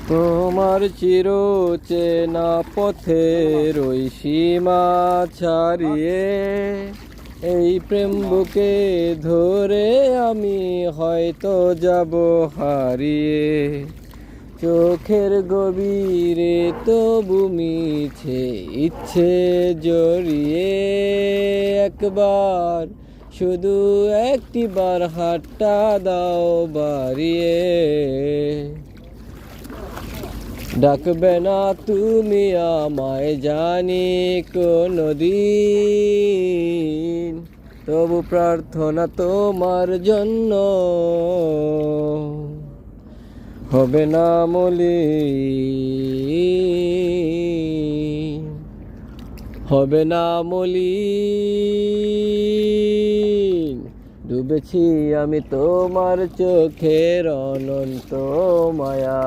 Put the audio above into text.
তোমার চিরচেনা পথের ওই সীমা ছাড়িয়ে এই প্রেম বুকে ধরে আমি হয়তো যাব হারিয়ে। চোখের গভীরে তবু মিছে ইচ্ছে জড়িয়ে একবার, শুধু একটিবার হাতটা দাও বাড়িয়ে। ডাকবে না তুমি আমায় জানি কোনদিন, তবু প্রার্থনা তোমার জন্য হবে না মলিন, হবে না মলিন। ডুবেছি আমি তোমার চোখের অনন্ত মায়া।